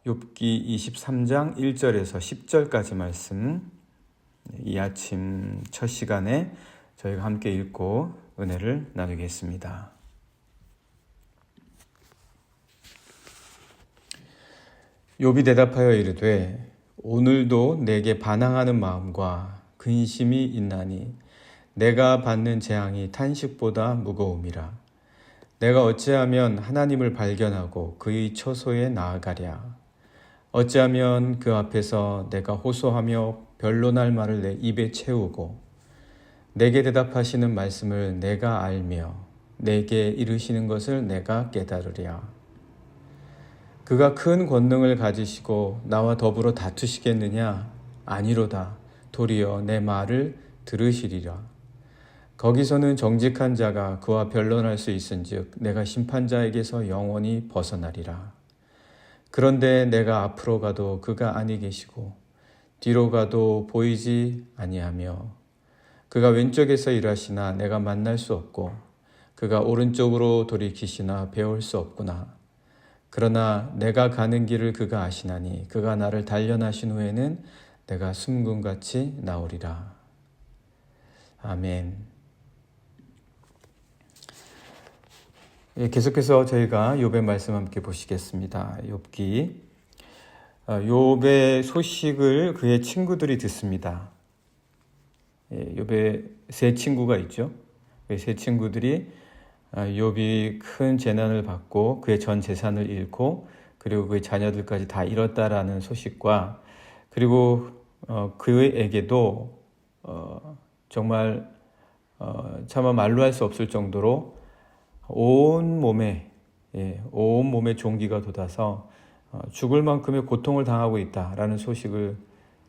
욥기 23장 1절에서 10절까지 말씀, 이 아침 첫 시간에 저희가 함께 읽고 은혜를 나누겠습니다. 욥이 대답하여 이르되 오늘도 내게 반항하는 마음과 근심이 있나니 내가 받는 재앙이 탄식보다 무거움이라. 내가 어찌하면 하나님을 발견하고 그의 처소에 나아가랴. 어찌하면 그 앞에서 내가 호소하며 변론할 말을 내 입에 채우고 내게 대답하시는 말씀을 내가 알며 내게 이르시는 것을 내가 깨달으랴. 그가 큰 권능을 가지시고 나와 더불어 다투시겠느냐? 아니로다. 도리어 내 말을 들으시리라. 거기서는 정직한 자가 그와 변론할 수 있은즉 내가 심판자에게서 영원히 벗어나리라. 그런데 내가 앞으로 가도 그가 아니 계시고 뒤로 가도 보이지 아니하며 그가 왼쪽에서 일하시나 내가 만날 수 없고 그가 오른쪽으로 돌이키시나 배울 수 없구나. 그러나 내가 가는 길을 그가 아시나니 그가 나를 단련하신 후에는 내가 숨금같이 나오리라. 아멘. 계속해서 저희가 욥의 말씀 함께 보시겠습니다. 욥기. 욥의 소식을 그의 친구들이 듣습니다. 욥의 세 친구가 있죠. 세 친구들이 욥이 큰 재난을 받고 그의 전 재산을 잃고 그리고 그의 자녀들까지 다 잃었다라는 소식과 그리고 그에게도 정말 차마 말로 할 수 없을 정도로 온 몸에 종기가 돋아서 죽을 만큼의 고통을 당하고 있다라는 소식을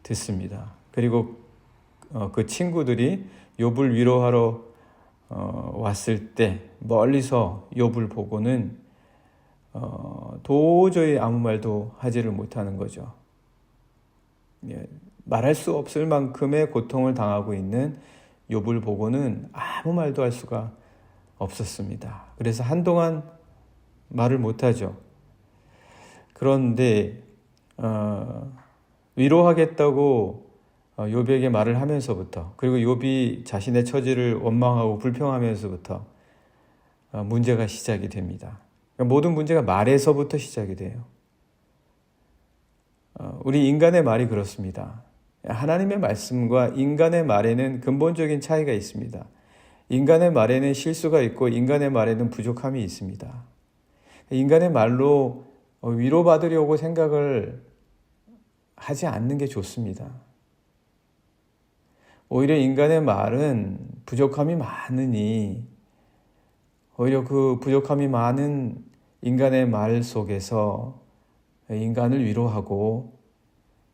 듣습니다. 그리고 그 친구들이 욥을 위로하러 왔을 때 멀리서 욥을 보고는 도저히 아무 말도 하지를 못하는 거죠. 말할 수 없을 만큼의 고통을 당하고 있는 욥을 보고는 아무 말도 할 수가 없었습니다. 그래서 한동안 말을 못하죠. 그런데 위로하겠다고 욥에게 말을 하면서부터 그리고 욥이 자신의 처지를 원망하고 불평하면서부터 문제가 시작이 됩니다. 모든 문제가 말에서부터 시작이 돼요. 우리 인간의 말이 그렇습니다. 하나님의 말씀과 인간의 말에는 근본적인 차이가 있습니다. 인간의 말에는 실수가 있고 인간의 말에는 부족함이 있습니다. 인간의 말로 위로받으려고 생각을 하지 않는 게 좋습니다. 오히려 인간의 말은 부족함이 많으니 오히려 그 부족함이 많은 인간의 말 속에서 인간을 위로하고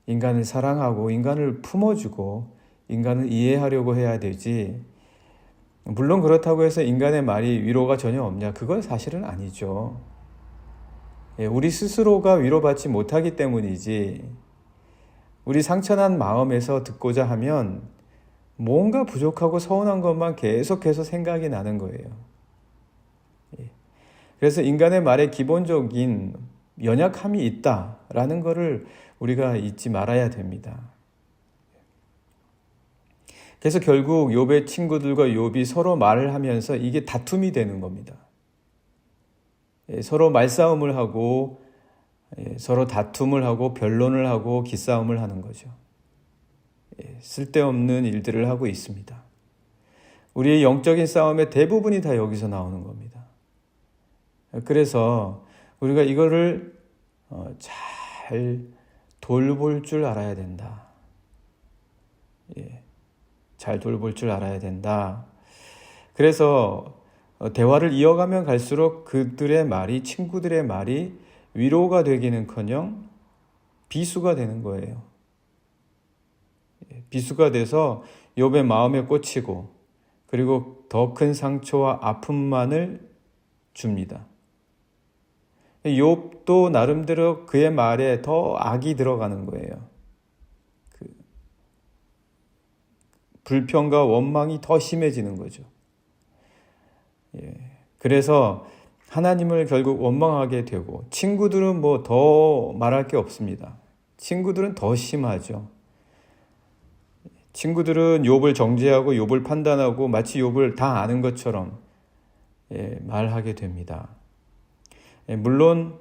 인간을 사랑하고 인간을 품어주고 인간을 이해하려고 해야 되지. 물론 그렇다고 해서 인간의 말이 위로가 전혀 없냐? 그건 사실은 아니죠. 우리 스스로가 위로받지 못하기 때문이지. 우리 상처난 마음에서 듣고자 하면 뭔가 부족하고 서운한 것만 계속해서 생각이 나는 거예요. 그래서 인간의 말에 기본적인 연약함이 있다라는 것을 우리가 잊지 말아야 됩니다. 그래서 결국 욥의 친구들과 욥이 서로 말을 하면서 이게 다툼이 되는 겁니다. 서로 말싸움을 하고 서로 다툼을 하고 변론을 하고 기싸움을 하는 거죠. 쓸데없는 일들을 하고 있습니다. 우리의 영적인 싸움의 대부분이 다 여기서 나오는 겁니다. 그래서 우리가 이거를 잘 돌볼 줄 알아야 된다. 잘 돌볼 줄 알아야 된다. 그래서 대화를 이어가면 갈수록 그들의 말이, 친구들의 말이 위로가 되기는커녕 비수가 되는 거예요. 비수가 돼서 욥의 마음에 꽂히고 그리고 더 큰 상처와 아픔만을 줍니다. 욥도 나름대로 그의 말에 더 악이 들어가는 거예요. 불평과 원망이 더 심해지는 거죠. 그래서 하나님을 결국 원망하게 되고, 친구들은 뭐 더 말할 게 없습니다. 친구들은 더 심하죠. 친구들은 욥을 정죄하고 욥을 판단하고 마치 욥을 다 아는 것처럼 말하게 됩니다. 물론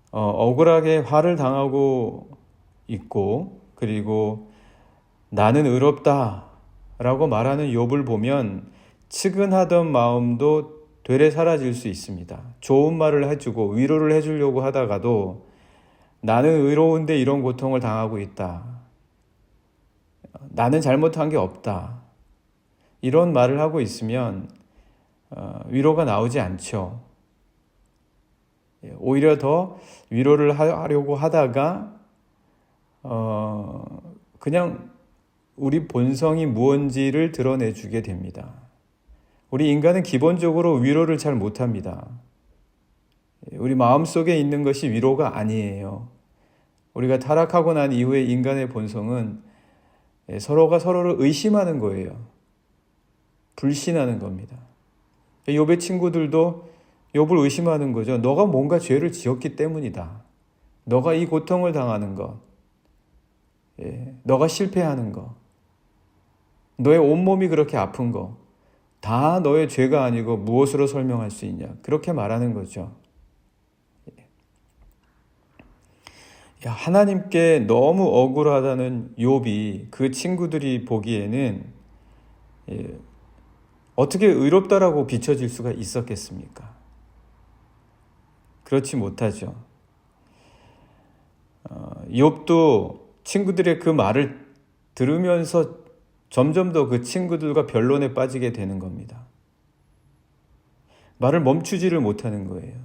억울하게 화를 당하고 있고, 그리고 나는 의롭다 라고 말하는 욥을 보면 측은하던 마음도 되레 사라질 수 있습니다. 좋은 말을 해주고 위로를 해주려고 하다가도 나는 의로운데 이런 고통을 당하고 있다, 나는 잘못한 게 없다, 이런 말을 하고 있으면 위로가 나오지 않죠. 오히려 더 위로를 하려고 하다가 그냥 우리 본성이 무언지를 드러내주게 됩니다. 우리 인간은 기본적으로 위로를 잘 못합니다. 우리 마음속에 있는 것이 위로가 아니에요. 우리가 타락하고 난 이후에 인간의 본성은 서로가 서로를 의심하는 거예요. 불신하는 겁니다. 욥의 친구들도 욥을 의심하는 거죠. 너가 뭔가 죄를 지었기 때문이다. 너가 이 고통을 당하는 것, 너가 실패하는 것, 너의 온몸이 그렇게 아픈 거, 다 너의 죄가 아니고 무엇으로 설명할 수 있냐, 그렇게 말하는 거죠. 하나님께 너무 억울하다는 욥이 그 친구들이 보기에는 어떻게 의롭다라고 비춰질 수가 있었겠습니까? 그렇지 못하죠. 욥도 친구들의 그 말을 들으면서 점점 더 그 친구들과 변론에 빠지게 되는 겁니다. 말을 멈추지를 못하는 거예요.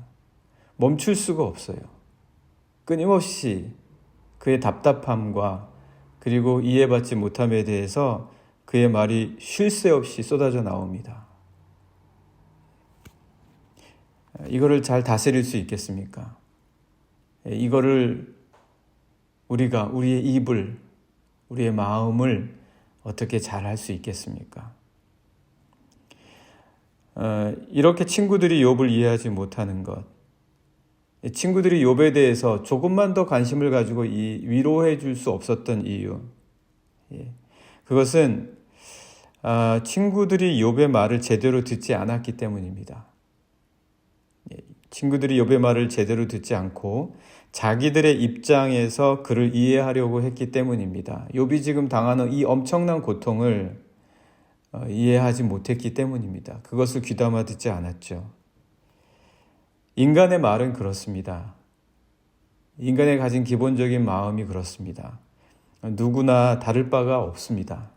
멈출 수가 없어요. 끊임없이 그의 답답함과 그리고 이해받지 못함에 대해서 그의 말이 쉴 새 없이 쏟아져 나옵니다. 이거를 잘 다스릴 수 있겠습니까? 이거를 우리가 우리의 입을, 우리의 마음을 어떻게 잘 할 수 있겠습니까? 이렇게 친구들이 욥을 이해하지 못하는 것, 친구들이 욥에 대해서 조금만 더 관심을 가지고 위로해 줄 수 없었던 이유, 그것은 친구들이 욥의 말을 제대로 듣지 않았기 때문입니다. 친구들이 욥의 말을 제대로 듣지 않고 자기들의 입장에서 그를 이해하려고 했기 때문입니다. 욥이 지금 당하는 이 엄청난 고통을 이해하지 못했기 때문입니다. 그것을 귀담아 듣지 않았죠. 인간의 말은 그렇습니다. 인간의 가진 기본적인 마음이 그렇습니다. 누구나 다를 바가 없습니다.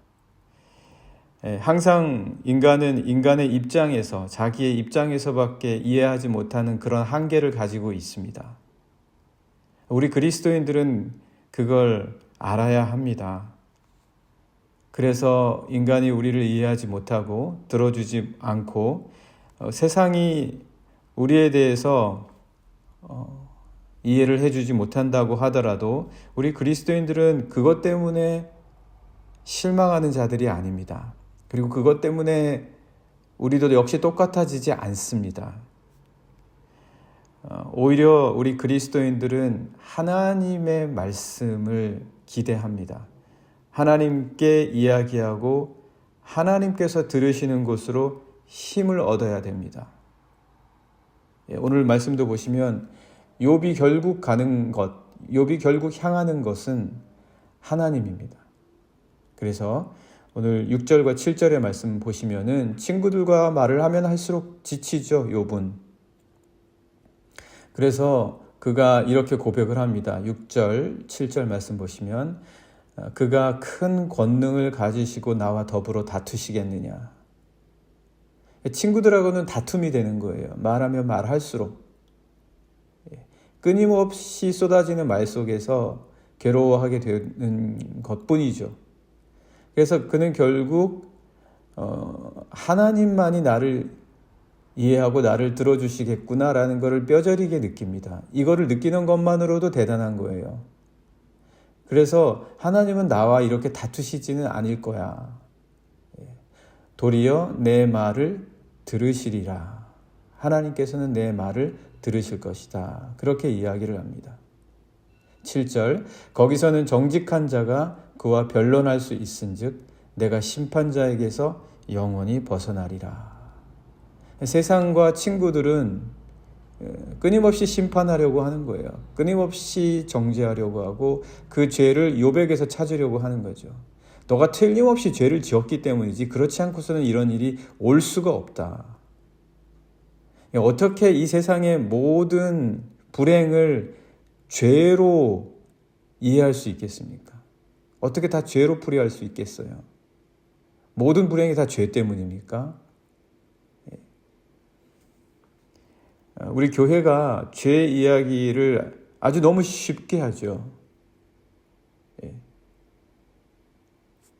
항상 인간은 인간의 입장에서, 자기의 입장에서밖에 이해하지 못하는 그런 한계를 가지고 있습니다. 우리 그리스도인들은 그걸 알아야 합니다. 그래서 인간이 우리를 이해하지 못하고 들어주지 않고 세상이 우리에 대해서 이해를 해주지 못한다고 하더라도 우리 그리스도인들은 그것 때문에 실망하는 자들이 아닙니다. 그리고 그것 때문에 우리도 역시 똑같아지지 않습니다. 오히려 우리 그리스도인들은 하나님의 말씀을 기대합니다. 하나님께 이야기하고 하나님께서 들으시는 곳으로 힘을 얻어야 됩니다. 오늘 말씀도 보시면 욥이 결국 욥이 결국 향하는 것은 하나님입니다. 그래서 오늘 6절과 7절의 말씀 보시면은 친구들과 말을 하면 할수록 지치죠, 욥은. 그래서 그가 이렇게 고백을 합니다. 6절, 7절 말씀 보시면 그가 큰 권능을 가지시고 나와 더불어 다투시겠느냐. 친구들하고는 다툼이 되는 거예요. 말하면 말할수록. 끊임없이 쏟아지는 말 속에서 괴로워하게 되는 것뿐이죠. 그래서 그는 결국 하나님만이 나를 이해하고 나를 들어주시겠구나라는 것을 뼈저리게 느낍니다. 이거를 느끼는 것만으로도 대단한 거예요. 그래서 하나님은 나와 이렇게 다투시지는 않을 거야. 도리어 내 말을 들으시리라 하나님께서는 내 말을 들으실 것이다. 그렇게 이야기를 합니다. 7절 거기서는 정직한 자가 그와 변론할 수 있은즉 내가 심판자에게서 영원히 벗어나리라. 세상과 친구들은 끊임없이 심판하려고 하는 거예요. 끊임없이 정죄하려고 하고 그 죄를 욥에게서 찾으려고 하는 거죠. 너가 틀림없이 죄를 지었기 때문이지 그렇지 않고서는 이런 일이 올 수가 없다. 어떻게 이 세상의 모든 불행을 죄로 이해할 수 있겠습니까? 어떻게 다 죄로 풀이할 수 있겠어요? 모든 불행이 다 죄 때문입니까? 우리 교회가 죄 이야기를 아주 너무 쉽게 하죠.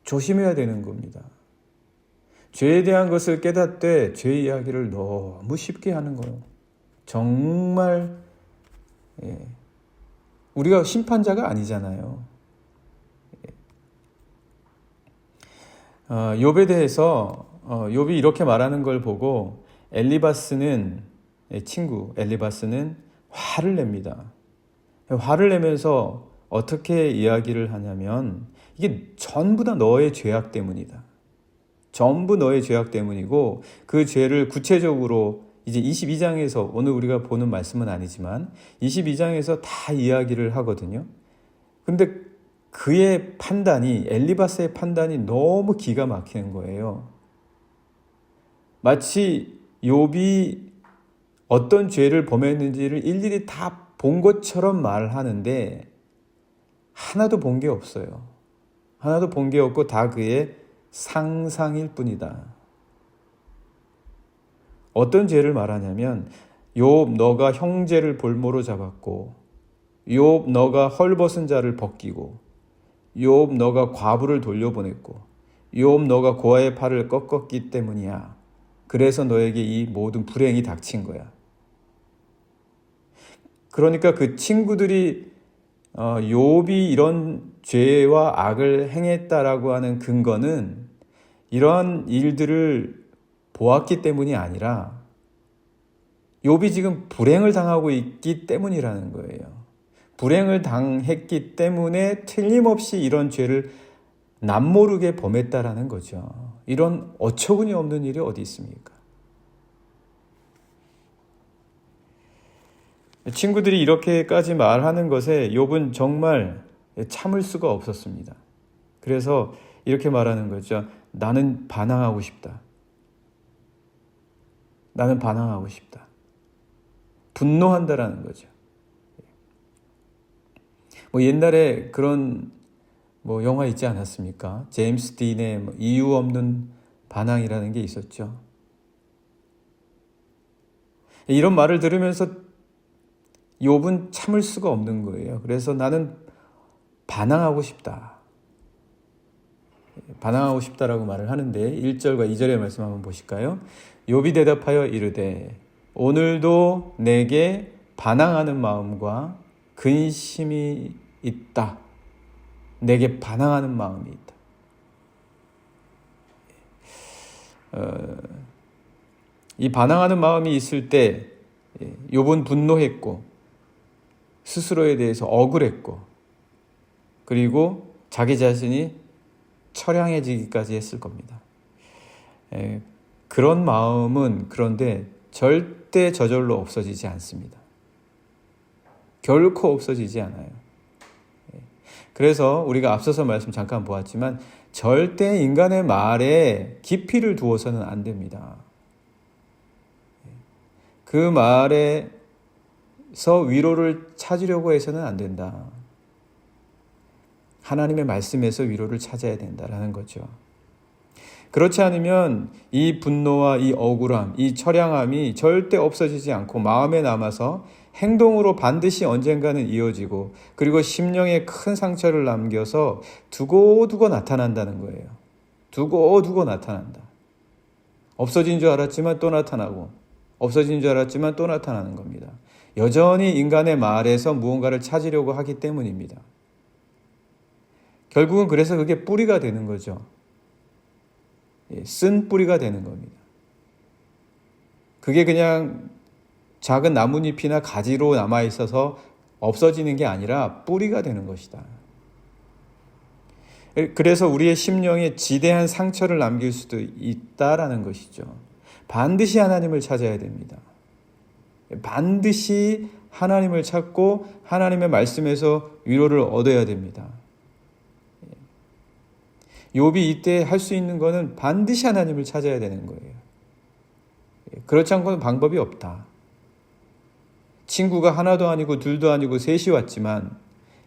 조심해야 되는 겁니다. 죄에 대한 것을 깨닫되 죄 이야기를 너무 쉽게 하는 거예요. 정말 우리가 심판자가 아니잖아요. 욥에 대해서 욥이 이렇게 말하는 걸 보고 친구 엘리바스는 화를 냅니다. 화를 내면서 어떻게 이야기를 하냐면 이게 전부 다 너의 죄악 때문이다. 전부 너의 죄악 때문이고 그 죄를 구체적으로 이제 22장에서 오늘 우리가 보는 말씀은 아니지만 22장에서 다 이야기를 하거든요. 근데 그의 판단이 엘리바스의 판단이 너무 기가 막히는 거예요. 마치 욥이 어떤 죄를 범했는지를 일일이 다 본 것처럼 말하는데 하나도 본 게 없어요. 하나도 본 게 없고 다 그의 상상일 뿐이다. 어떤 죄를 말하냐면 욥 너가 형제를 볼모로 잡았고 욥 너가 헐벗은 자를 벗기고 욥 너가 과부를 돌려보냈고 욥 너가 고아의 팔을 꺾었기 때문이야. 그래서 너에게 이 모든 불행이 닥친 거야. 그러니까 그 친구들이 욥이 이런 죄와 악을 행했다라고 하는 근거는 이런 일들을 보았기 때문이 아니라 욥이 지금 불행을 당하고 있기 때문이라는 거예요. 불행을 당했기 때문에 틀림없이 이런 죄를 남모르게 범했다라는 거죠. 이런 어처구니 없는 일이 어디 있습니까? 친구들이 이렇게까지 말하는 것에 욥은 정말 참을 수가 없었습니다. 그래서 이렇게 말하는 거죠. 나는 반항하고 싶다. 나는 반항하고 싶다. 분노한다라는 거죠. 옛날에 그런 영화 있지 않았습니까? 제임스 딘의 이유 없는 반항이라는 게 있었죠. 이런 말을 들으면서 욥은 참을 수가 없는 거예요. 그래서 나는 반항하고 싶다. 반항하고 싶다라고 말을 하는데 1절과 2절의 말씀 한번 보실까요? 욥이 대답하여 이르되 오늘도 내게 반항하는 마음과 근심이 있다. 내게 반항하는 마음이 있다. 이 반항하는 마음이 있을 때 욥은 분노했고 스스로에 대해서 억울했고 그리고 자기 자신이 처량해지기까지 했을 겁니다. 그런 마음은 그런데 절대 저절로 없어지지 않습니다. 결코 없어지지 않아요. 그래서 우리가 앞서서 말씀 잠깐 보았지만 절대 인간의 말에 깊이를 두어서는 안 됩니다. 그 말에서 위로를 찾으려고 해서는 안 된다. 하나님의 말씀에서 위로를 찾아야 된다라는 거죠. 그렇지 않으면 이 분노와 이 억울함, 이 처량함이 절대 없어지지 않고 마음에 남아서 행동으로 반드시 언젠가는 이어지고 그리고 심령에 큰 상처를 남겨서 두고두고 나타난다는 거예요. 두고두고 나타난다. 없어진 줄 알았지만 또 나타나고 없어진 줄 알았지만 또 나타나는 겁니다. 여전히 인간의 말에서 무언가를 찾으려고 하기 때문입니다. 결국은 그래서 그게 뿌리가 되는 거죠. 쓴 뿌리가 되는 겁니다. 그게 그냥 작은 나뭇잎이나 가지로 남아있어서 없어지는 게 아니라 뿌리가 되는 것이다. 그래서 우리의 심령에 지대한 상처를 남길 수도 있다라는 것이죠. 반드시 하나님을 찾아야 됩니다. 반드시 하나님을 찾고 하나님의 말씀에서 위로를 얻어야 됩니다. 욥이 이때 할 수 있는 것은 반드시 하나님을 찾아야 되는 거예요. 그렇지 않고는 방법이 없다. 친구가 하나도 아니고 둘도 아니고 셋이 왔지만,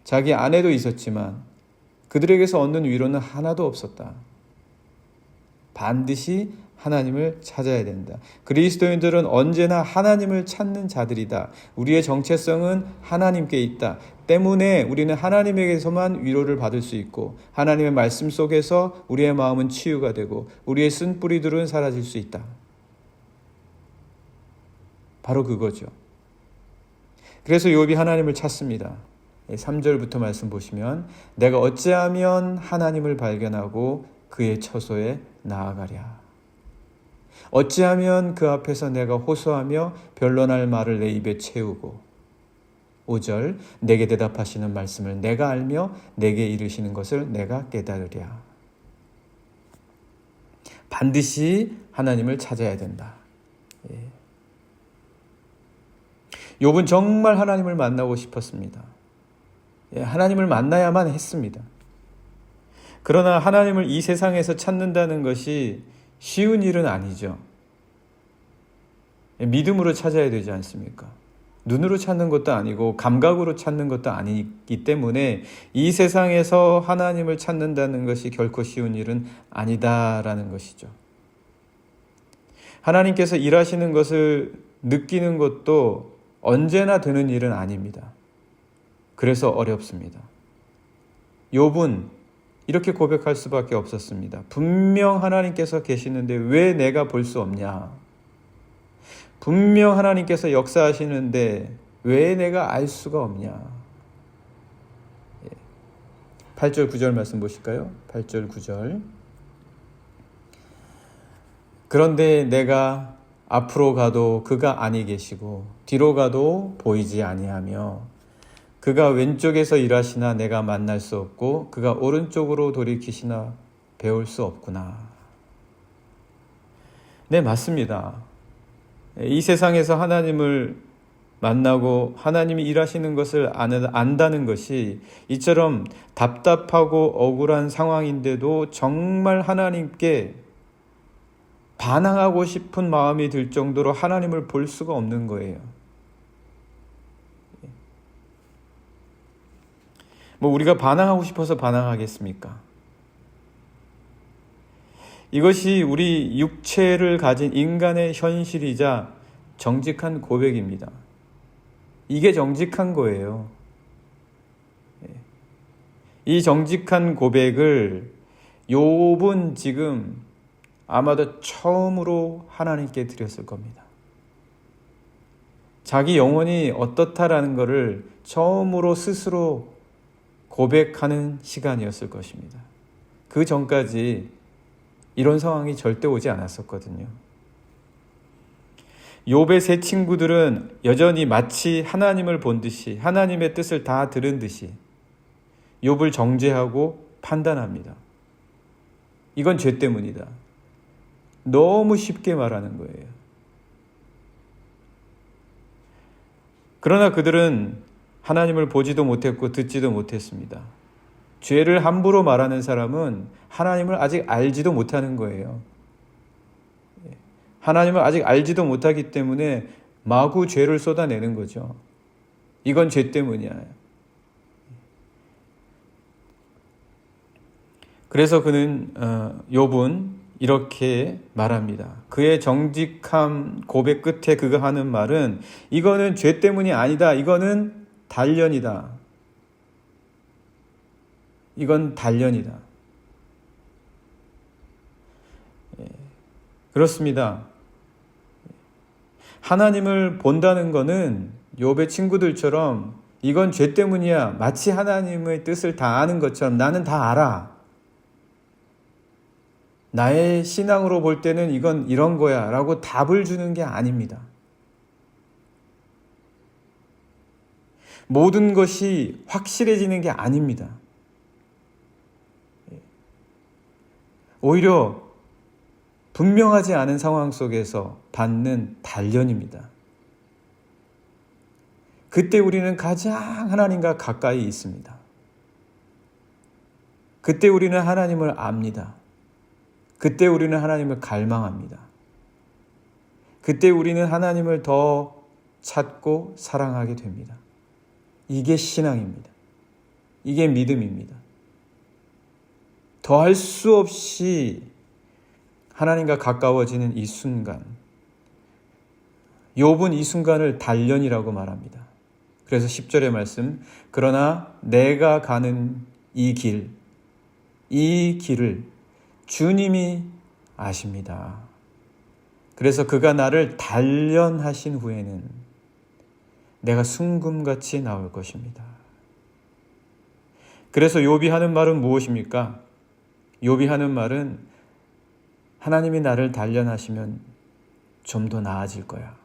자기 아내도 있었지만 그들에게서 얻는 위로는 하나도 없었다. 반드시 하나님을 찾아야 된다. 그리스도인들은 언제나 하나님을 찾는 자들이다. 우리의 정체성은 하나님께 있다. 때문에 우리는 하나님에게서만 위로를 받을 수 있고, 하나님의 말씀 속에서 우리의 마음은 치유가 되고 우리의 쓴뿌리들은 사라질 수 있다. 바로 그거죠. 그래서 욥이 하나님을 찾습니다. 3절부터 말씀 보시면, 내가 어찌하면 하나님을 발견하고 그의 처소에 나아가랴. 어찌하면 그 앞에서 내가 호소하며 변론할 말을 내 입에 채우고. 5절, 내게 대답하시는 말씀을 내가 알며 내게 이르시는 것을 내가 깨달으랴. 반드시 하나님을 찾아야 된다. 욥은 정말 하나님을 만나고 싶었습니다. 하나님을 만나야만 했습니다. 그러나 하나님을 이 세상에서 찾는다는 것이 쉬운 일은 아니죠. 믿음으로 찾아야 되지 않습니까? 눈으로 찾는 것도 아니고 감각으로 찾는 것도 아니기 때문에 이 세상에서 하나님을 찾는다는 것이 결코 쉬운 일은 아니다라는 것이죠. 하나님께서 일하시는 것을 느끼는 것도 언제나 되는 일은 아닙니다. 그래서 어렵습니다. 욥은 이렇게 고백할 수밖에 없었습니다. 분명 하나님께서 계시는데 왜 내가 볼 수 없냐? 분명 하나님께서 역사하시는데 왜 내가 알 수가 없냐? 8절 9절 말씀 보실까요? 8절 9절. 그런데 내가 앞으로 가도 그가 아니 계시고 뒤로 가도 보이지 아니하며, 그가 왼쪽에서 일하시나 내가 만날 수 없고 그가 오른쪽으로 돌이키시나 배울 수 없구나. 네, 맞습니다. 이 세상에서 하나님을 만나고 하나님이 일하시는 것을 안다는 것이 이처럼 답답하고 억울한 상황인데도 정말 하나님께 반항하고 싶은 마음이 들 정도로 하나님을 볼 수가 없는 거예요. 우리가 반항하고 싶어서 반항하겠습니까? 이것이 우리 육체를 가진 인간의 현실이자 정직한 고백입니다. 이게 정직한 거예요. 이 정직한 고백을 욥은 지금 아마도 처음으로 하나님께 드렸을 겁니다. 자기 영혼이 어떻다라는 것을 처음으로 스스로 고백하는 시간이었을 것입니다. 그 전까지 이런 상황이 절대 오지 않았었거든요. 욥의 세 친구들은 여전히 마치 하나님을 본 듯이, 하나님의 뜻을 다 들은 듯이 욥을 정죄하고 판단합니다. 이건 죄 때문이다. 너무 쉽게 말하는 거예요. 그러나 그들은 하나님을 보지도 못했고 듣지도 못했습니다. 죄를 함부로 말하는 사람은 하나님을 아직 알지도 못하는 거예요. 하나님을 아직 알지도 못하기 때문에 마구 죄를 쏟아내는 거죠. 이건 죄 때문이야. 그래서 욥은 이렇게 말합니다. 그의 정직한 고백 끝에 그가 하는 말은, 이거는 죄 때문이 아니다. 이거는 단련이다. 이건 단련이다. 그렇습니다. 하나님을 본다는 것은 욥의 친구들처럼 이건 죄 때문이야. 마치 하나님의 뜻을 다 아는 것처럼 나는 다 알아. 나의 신앙으로 볼 때는 이건 이런 거야 라고 답을 주는 게 아닙니다. 모든 것이 확실해지는 게 아닙니다. 오히려 분명하지 않은 상황 속에서 받는 단련입니다. 그때 우리는 가장 하나님과 가까이 있습니다. 그때 우리는 하나님을 압니다. 그때 우리는 하나님을 갈망합니다. 그때 우리는 하나님을 더 찾고 사랑하게 됩니다. 이게 신앙입니다. 이게 믿음입니다. 더할 수 없이 하나님과 가까워지는 이 순간, 욥은 이 순간을 단련이라고 말합니다. 그래서 10절의 말씀, 그러나 내가 가는 이 길을 주님이 아십니다. 그래서 그가 나를 단련하신 후에는 내가 순금같이 나올 것입니다. 그래서 욥이 하는 말은 무엇입니까? 욥이 하는 말은 하나님이 나를 단련하시면 좀 더 나아질 거야.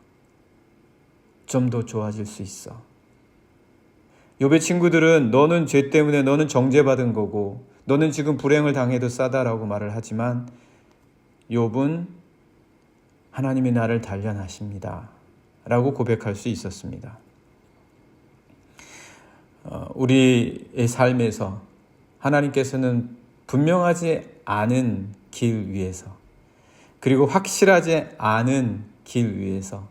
좀 더 좋아질 수 있어. 욥의 친구들은 너는 죄 때문에 너는 정죄받은 거고 너는 지금 불행을 당해도 싸다라고 말을 하지만 욥은 하나님이 나를 단련하십니다 라고 고백할 수 있었습니다. 우리의 삶에서 하나님께서는 분명하지 않은 길 위에서 그리고 확실하지 않은 길 위에서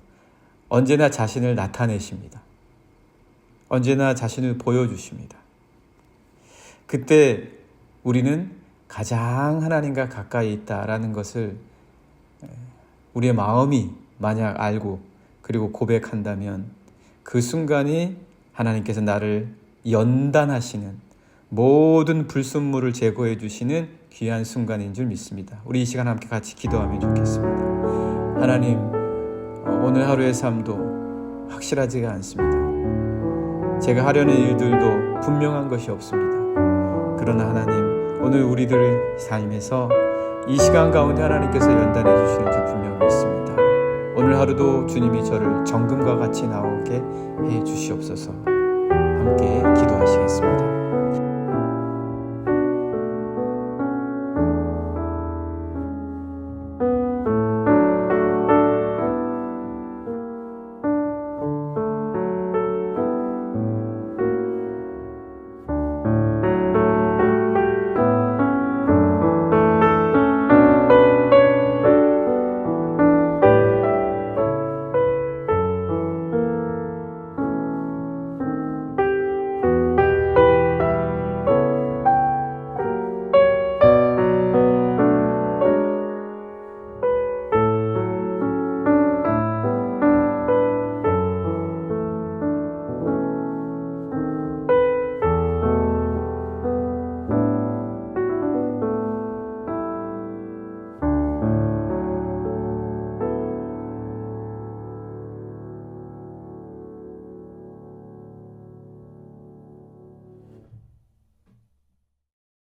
언제나 자신을 나타내십니다. 언제나 자신을 보여주십니다. 그때 우리는 가장 하나님과 가까이 있다라는 것을 우리의 마음이 만약 알고 그리고 고백한다면 그 순간이 하나님께서 나를 연단하시는 모든 불순물을 제거해 주시는 귀한 순간인 줄 믿습니다. 우리 이 시간 함께 같이 기도하면 좋겠습니다. 하나님, 오늘 하루의 삶도 확실하지가 않습니다. 제가 하려는 일들도 분명한 것이 없습니다. 그러나 하나님, 오늘 우리들 삶에서 이 시간 가운데 하나님께서 연단해 주시는 줄 분명히 믿습니다. 오늘 하루도 주님이 저를 정금과 같이 나오게 해 주시옵소서. 함께 기도하시겠습니다.